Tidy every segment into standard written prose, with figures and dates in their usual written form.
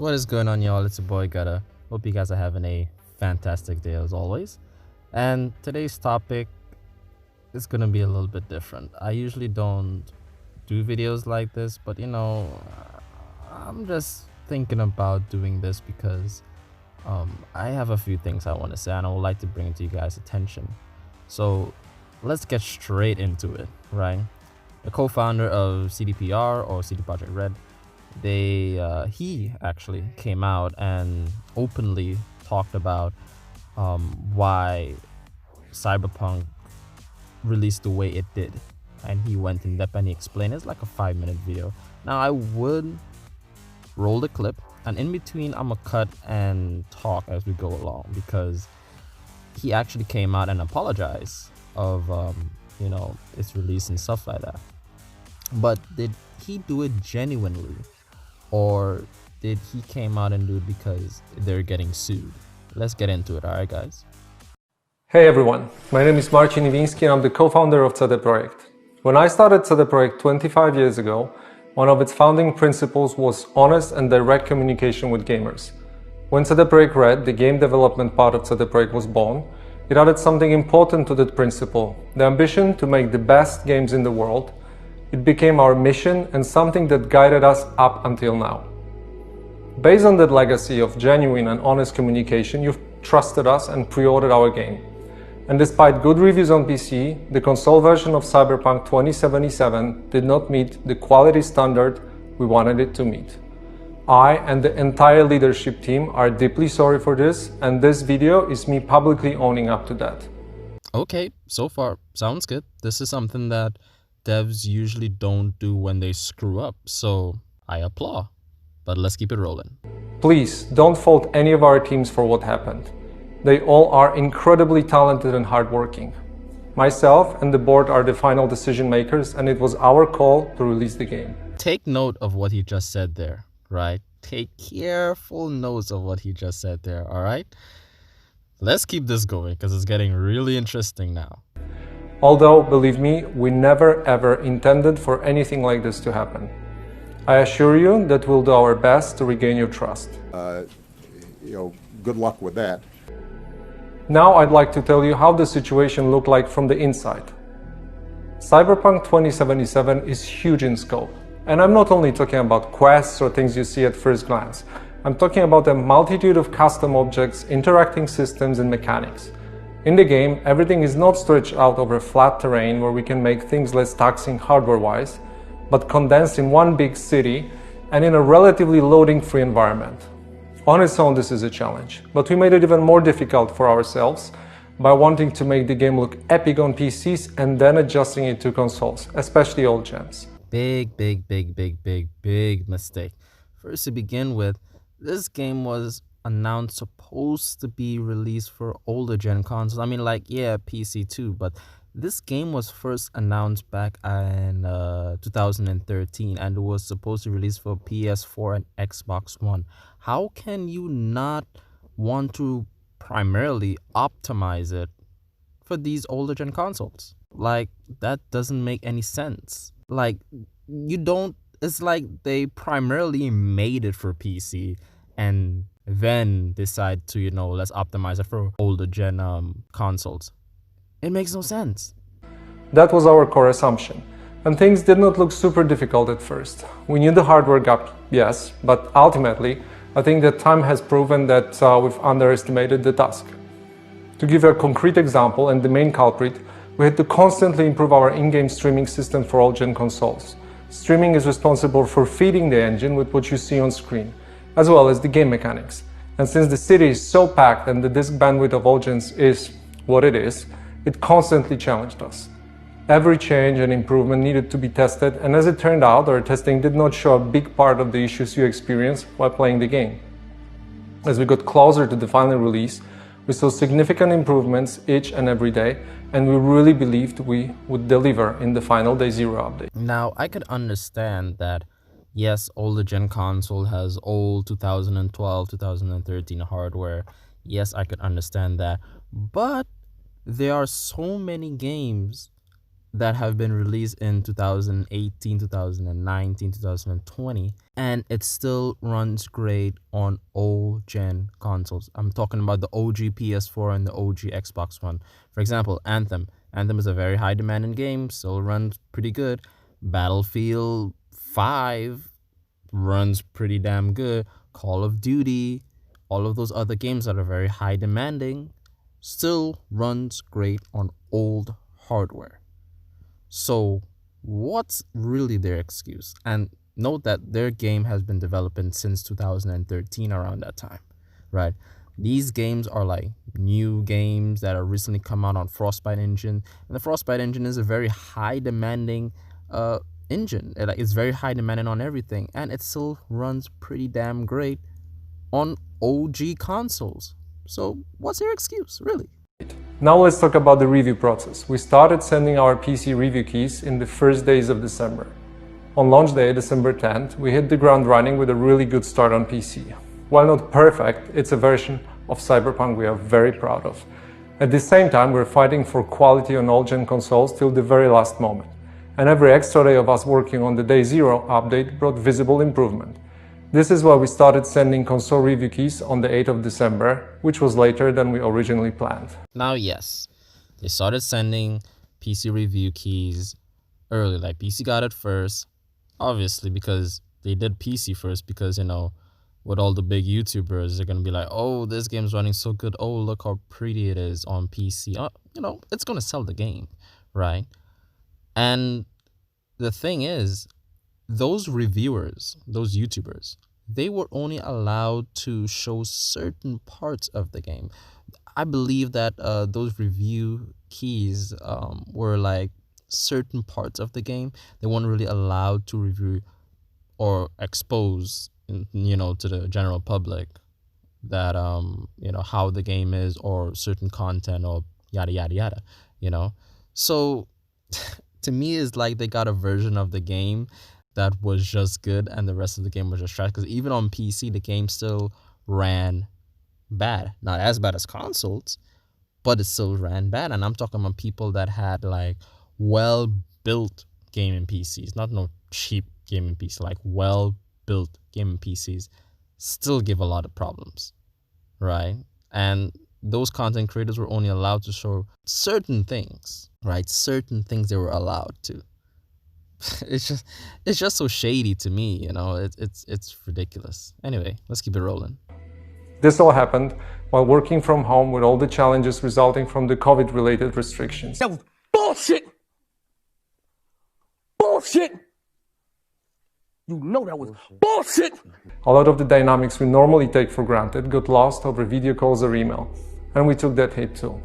What is going on, y'all? It's your boy Gutta. Hope you guys are having a fantastic day as always. And today's topic is gonna be a little bit different. I usually don't do videos like this, but I'm just thinking about doing this because I have a few things I want to say and I would like to bring it to you guys' attention. So let's get straight into it, right? The co-founder of Cdpr or CD Projekt Red, he actually came out and openly talked about why Cyberpunk released the way it did, and he went in depth and he explained. It's like a 5-minute video. Now I would roll the clip, and in between I'm gonna cut and talk as we go along, because he actually came out and apologized of its release and stuff like that. But did he do it genuinely, or did he came out and do it because they're getting sued? Let's get into it, alright guys? Hey everyone, my name is Marcin Iwiński and I'm the co-founder of Cdpr. When I started Cdpr 25 years ago, one of its founding principles was honest and direct communication with gamers. When Cdpr Red, the game development part of Cdpr, was born, it added something important to that principle, the ambition to make the best games in the world. It became our mission and something that guided us up until now. Based on that legacy of genuine and honest communication, you've trusted us and pre-ordered our game. And despite good reviews on PC, the console version of Cyberpunk 2077 did not meet the quality standard we wanted it to meet. I and the entire leadership team are deeply sorry for this, and this video is me publicly owning up to that. Okay, so far sounds good. This is something that devs usually don't do when they screw up, so I applaud. But let's keep it rolling. Please don't fault any of our teams for what happened. They all are incredibly talented and hardworking. Myself and the board are the final decision makers, and it was our call to release the game. Take note of what he just said there, right? Take careful notes of what he just said there, alright? Let's keep this going because it's getting really interesting now. Although, believe me, we never ever intended for anything like this to happen. I assure you that we'll do our best to regain your trust. Good luck with that. Now I'd like to tell you how the situation looked like from the inside. Cyberpunk 2077 is huge in scope. And I'm not only talking about quests or things you see at first glance. I'm talking about a multitude of custom objects, interacting systems and mechanics. In the game, everything is not stretched out over flat terrain where we can make things less taxing hardware-wise, but condensed in one big city and in a relatively loading-free environment. On its own, this is a challenge, but we made it even more difficult for ourselves by wanting to make the game look epic on PCs and then adjusting it to consoles, especially old gens. Big mistake. First, to begin with, this game was announced supposed to be released for older gen consoles. I mean, PC too, but this game was first announced back in 2013 and it was supposed to release for PS4 and Xbox One. How can you not want to primarily optimize it for these older gen consoles? Like, that doesn't make any sense. It's like they primarily made it for PC and then decide to, let's optimize it for older gen consoles. It makes no sense. That was our core assumption. And things did not look super difficult at first. We knew the hardware gap, yes, but ultimately, I think that time has proven that we've underestimated the task. To give a concrete example, and the main culprit, we had to constantly improve our in-game streaming system for all gen consoles. Streaming is responsible for feeding the engine with what you see on screen, as well as the game mechanics. And since the city is so packed and the disk bandwidth of all gens is what it is, it constantly challenged us. Every change and improvement needed to be tested, and as it turned out, our testing did not show a big part of the issues you experience while playing the game. As we got closer to the final release, we saw significant improvements each and every day, and we really believed we would deliver in the final Day Zero update. Now, I could understand that, yes, older gen console has old 2012, 2013 hardware. Yes, I could understand that. But there are so many games that have been released in 2018, 2019, 2020, and it still runs great on old gen consoles. I'm talking about the OG PS4 and the OG Xbox One. For example, Anthem. Anthem is a very high demanding game, still runs pretty good. Battlefield 5 runs pretty damn good. Call of Duty, all of those other games that are very high demanding, still runs great on old hardware. So what's really their excuse? And note that their game has been developing since 2013, around that time, right? These games are like new games that are recently come out on Frostbite engine, and the Frostbite engine is a very high demanding engine. It's very high demanding on everything, and it still runs pretty damn great on OG consoles. So what's their excuse, really? Now let's talk about the review process. We started sending our PC review keys in the first days of December. On launch day, December 10th, we hit the ground running with a really good start on PC. While not perfect, it's a version of Cyberpunk we are very proud of. At the same time, we're fighting for quality on all-gen consoles till the very last moment. And every extra day of us working on the Day Zero update brought visible improvement. This is why we started sending console review keys on the 8th of December, which was later than we originally planned. Now, yes, they started sending PC review keys early. Like, PC got it first, obviously, because they did PC first, because, with all the big YouTubers, they're going to be like, oh, this game's running so good. Oh, look how pretty it is on PC. It's going to sell the game, right? And the thing is, those reviewers, those YouTubers, they were only allowed to show certain parts of the game. I believe that those review keys were like certain parts of the game. They weren't really allowed to review or expose, to the general public that, how the game is, or certain content, or yada, yada, yada, So to me, it's like they got a version of the game that was just good, and the rest of the game was just trash. Because even on PC, the game still ran bad. Not as bad as consoles, but it still ran bad. And I'm talking about people that had like well-built gaming PCs, not no cheap gaming PC, like well-built gaming PCs, still give a lot of problems, right? And those content creators were only allowed to show certain things, right? Certain things they were allowed to. It's just so shady to me, it's ridiculous. Anyway, let's keep it rolling. This all happened while working from home with all the challenges resulting from the COVID-related restrictions. That was bullshit! Bullshit! You know that was bullshit! A lot of the dynamics we normally take for granted got lost over video calls or email, and we took that hit too.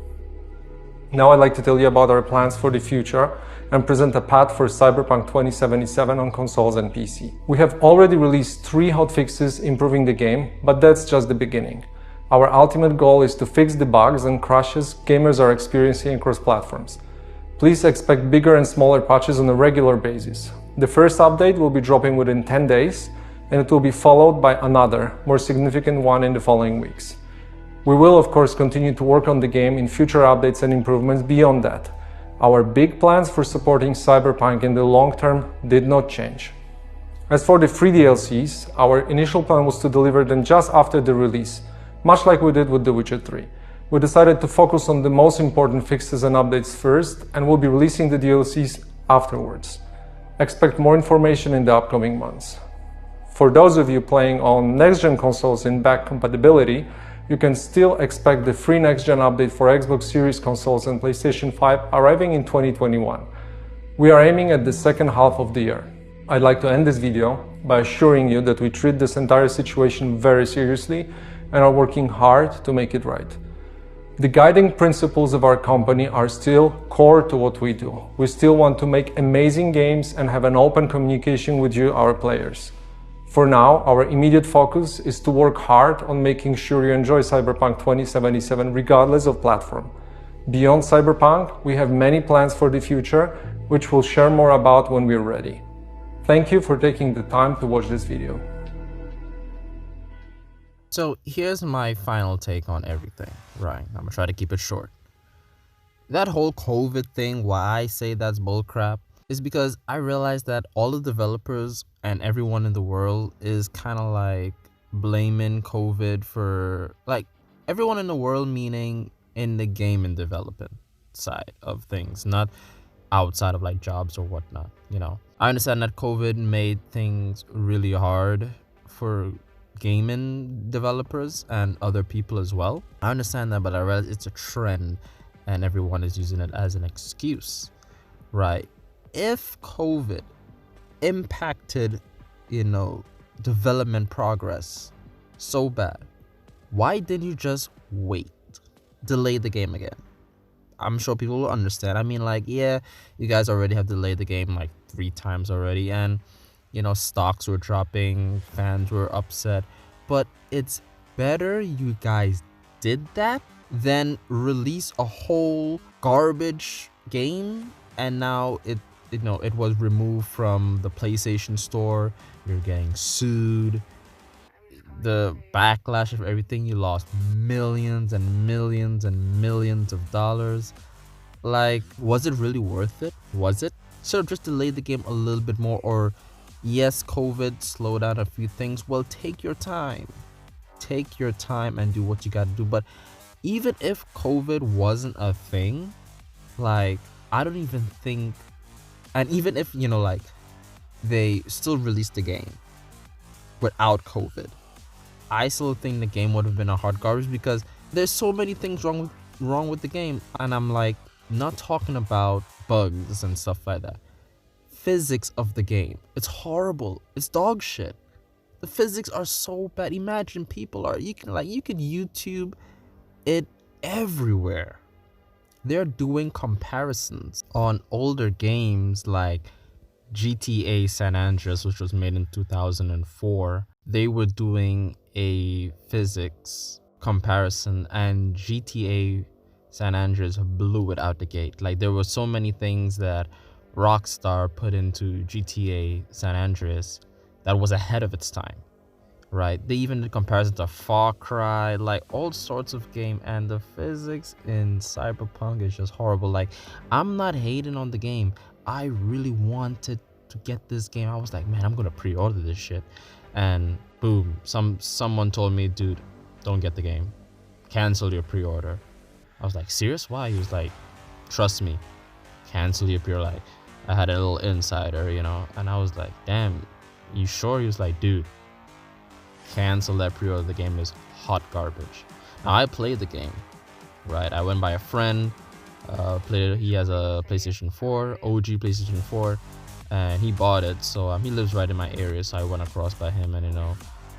Now I'd like to tell you about our plans for the future and present a path for Cyberpunk 2077 on consoles and PC. We have already released 3 hotfixes improving the game, but that's just the beginning. Our ultimate goal is to fix the bugs and crashes gamers are experiencing across platforms. Please expect bigger and smaller patches on a regular basis. The first update will be dropping within 10 days, and it will be followed by another, more significant one in the following weeks. We will, of course, continue to work on the game in future updates and improvements beyond that. Our big plans for supporting Cyberpunk in the long term did not change. As for the free DLCs, our initial plan was to deliver them just after the release, much like we did with The Witcher 3. We decided to focus on the most important fixes and updates first, and we'll be releasing the DLCs afterwards. Expect more information in the upcoming months. For those of you playing on next-gen consoles in back compatibility, you can still expect the free next-gen update for Xbox Series consoles and PlayStation 5 arriving in 2021. We are aiming at the second half of the year. I'd like to end this video by assuring you that we treat this entire situation very seriously and are working hard to make it right. The guiding principles of our company are still core to what we do. We still want to make amazing games and have an open communication with you, our players. For now, our immediate focus is to work hard on making sure you enjoy Cyberpunk 2077 regardless of platform. Beyond Cyberpunk, we have many plans for the future, which we'll share more about when we're ready. Thank you for taking the time to watch this video. So here's my final take on everything, right? I'm gonna try to keep it short. That whole COVID thing, why I say that's bullcrap, is because I realized that all the developers and everyone in the world is kind of like blaming COVID for, like, everyone in the world, meaning in the game and development side of things, not outside of like jobs or whatnot. I understand that COVID made things really hard for gaming developers and other people as well. I understand that, but I realize it's a trend and everyone is using it as an excuse, right? If COVID impacted, development progress so bad, why didn't you just wait? Delay the game again. I'm sure people will understand. I mean, like, yeah, you guys already have delayed the game like 3 times already, and stocks were dropping, fans were upset, but it's better you guys did that than release a whole garbage game and now it was removed from the PlayStation Store. You're getting sued. The backlash of everything, you lost millions and millions and millions of dollars. Like, was it really worth it? Was it? Should have just delayed the game a little bit more. Or yes, COVID slowed down a few things. Well, take your time and do what you gotta do. But even if COVID wasn't a thing, like, I don't even think, and even if like they still released the game without COVID, I still think the game would have been a hard garbage because there's so many things wrong with the game. And I'm like, not talking about bugs and stuff like that. Physics of the game, it's horrible. It's dog shit. The physics are so bad. Imagine you can YouTube it everywhere. They're doing comparisons on older games like GTA San Andreas, which was made in 2004. They were doing a physics comparison, and GTA San Andreas blew it out the gate. Like, there were so many things that Rockstar put into GTA San Andreas that was ahead of its time, right? They even did comparison to Far Cry, like all sorts of game, and the physics in Cyberpunk is just horrible. Like, I'm not hating on the game. I really wanted to get this game. I was like, man, I'm gonna pre-order this shit, and boom, someone told me, dude, don't get the game, cancel your pre-order. I was like, serious? Why? He was like, trust me, cancel your pre-order. Like, I had a little insider, and I was like, damn, you sure? He was like, dude, cancel that pre-order. The game is hot garbage. Now, I played the game, right? I went by a friend, played it. He has a PlayStation 4, OG PlayStation 4, and he bought it. So he lives right in my area, so I went across by him, and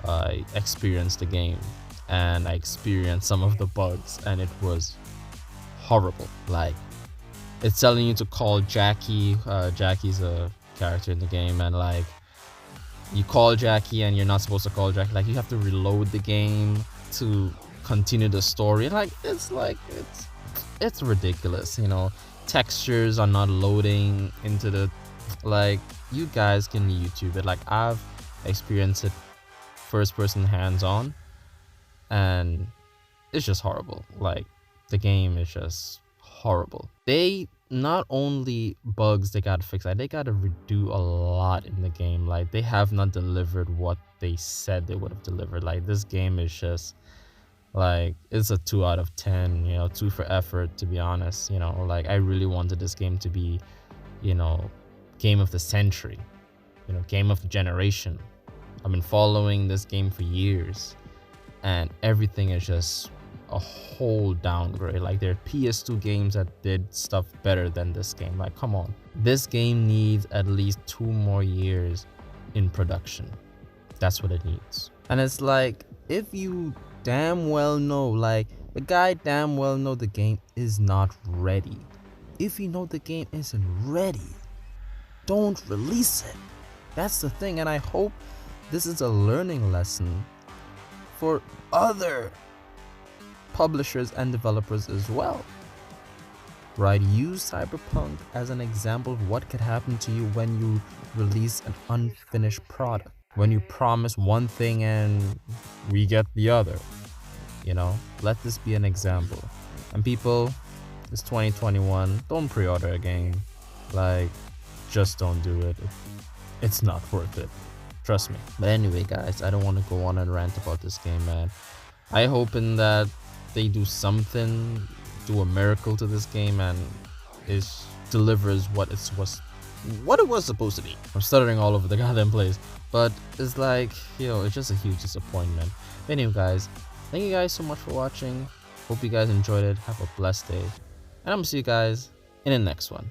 I experienced the game, and I experienced some of the bugs, and it was horrible. Like, it's telling you to call Jackie. Jackie's a character in the game, and like, you call Jackie and you're not supposed to call Jackie. Like, you have to reload the game to continue the story. And it's ridiculous. Textures are not loading into the, like, you guys can YouTube it. Like, I've experienced it first person hands on, and it's just horrible. Like, the game is just horrible. They not only bugs they gotta fix, like, they gotta redo a lot in the game. Like, they have not delivered what they said they would have delivered. Like, this game is just, like, it's a 2 out of 10, 2 for effort, to be honest. Like, I really wanted this game to be, game of the century, game of the generation. I've been following this game for years, and everything is just a whole downgrade. Like, there are PS2 games that did stuff better than this game. Like, come on, this game needs at least 2 more years in production. That's what it needs. And it's like, if you damn well know, like, the guy damn well know the game is not ready. If you know the game isn't ready, don't release it. That's the thing. And I hope this is a learning lesson for other publishers and developers as well, right? Use Cyberpunk as an example of what could happen to you when you release an unfinished product, when you promise one thing and we get the other. Let this be an example. And people, It's 2021. Don't pre-order a game. Like, just don't do it. It's not worth it. Trust me. But anyway, guys, I don't want to go on and rant about this game, man. I hoping that they do something, do a miracle to this game, and it delivers what it was supposed to be. I'm stuttering all over the goddamn place, but it's like, it's just a huge disappointment. But anyway, guys, thank you guys so much for watching. Hope you guys enjoyed it. Have a blessed day, and I'm gonna see you guys in the next one.